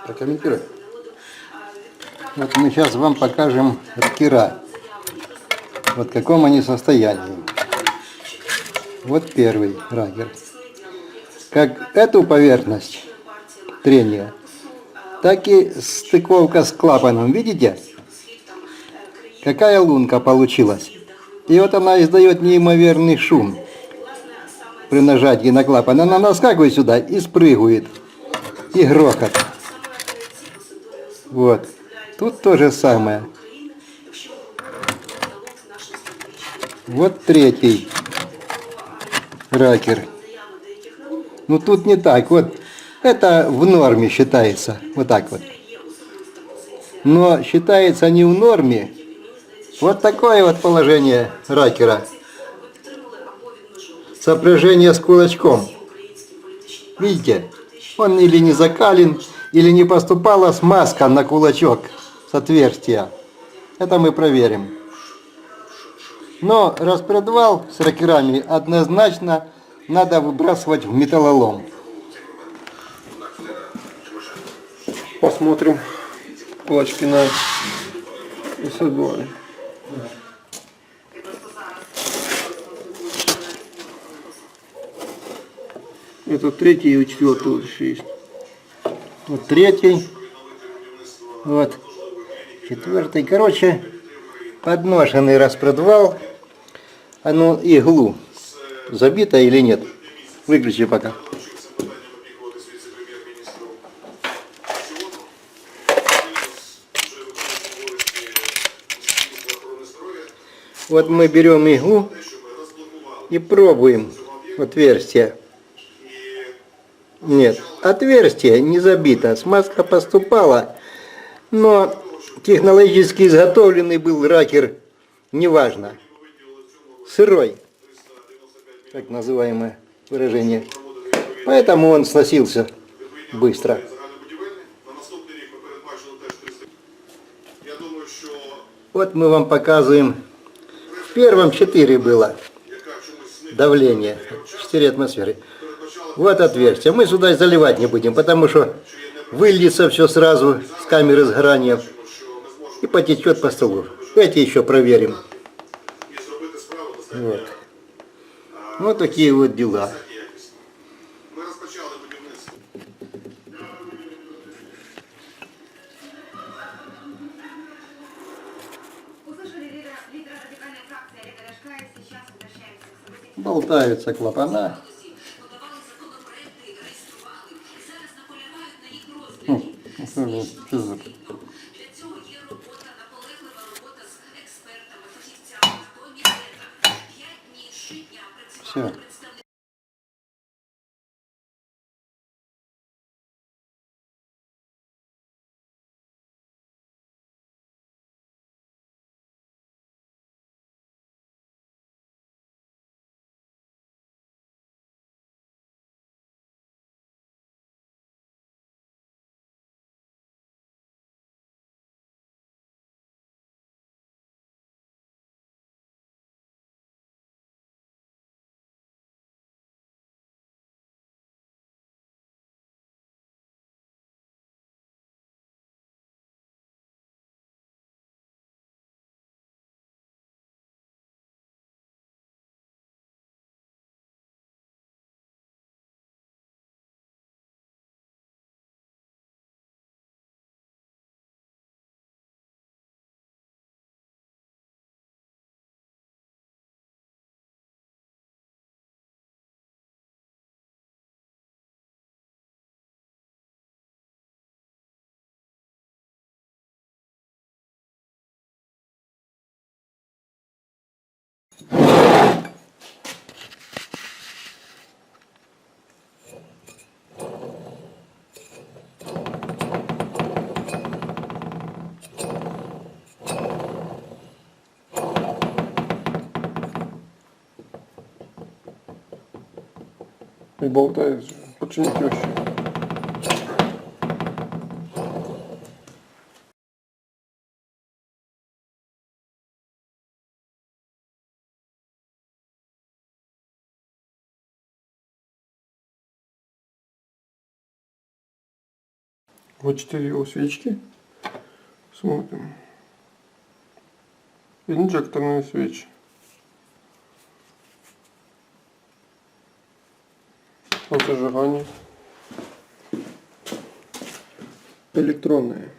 Прокомментируй. Вот мы сейчас вам покажем ракера. Вот в каком они состоянии. Вот первый ракер. Как эту поверхность трения, так и стыковка с клапаном. Видите? Какая лунка получилась. И вот она издает неимоверный шум при нажатии на клапан. Она наскакивает сюда и спрыгивает. И грохот. Вот. Тут то же самое. Вот третий ракер. Ну тут не так. Вот это в норме считается. Вот так вот. Но считается не в норме. Вот такое вот положение ракера. Сопряжение с кулачком. Видите? Он или не закален, или не поступала смазка на кулачок с отверстия. Это мы проверим. Но распредвал с ракерами однозначно надо выбрасывать в металлолом. Посмотрим кулачки на собой. Это третий и четвертый вот еще есть. Вот третий. Вот четвертый. Короче, подношенный распредвал. А ну иглу забита или нет? Выключи пока. Вот мы берем иглу и пробуем отверстие. Нет, отверстие не забито, смазка поступала, но технологически изготовленный был ракер, неважно, сырой, так называемое выражение. Поэтому он сносился быстро. Вот мы вам показываем. В первом 4 было давление, 4 атмосферы. Вот отверстие. Мы сюда заливать не будем, потому что выльется все сразу с камеры сгорания и потечет по столу. Эти еще проверим. Вот. Вот такие вот дела. Болтаются клапана. Все. И болтается. Почему теща? Вот 4 его свечки. Смотрим. Инжекторные свечи. Вот зажигание. Электронные.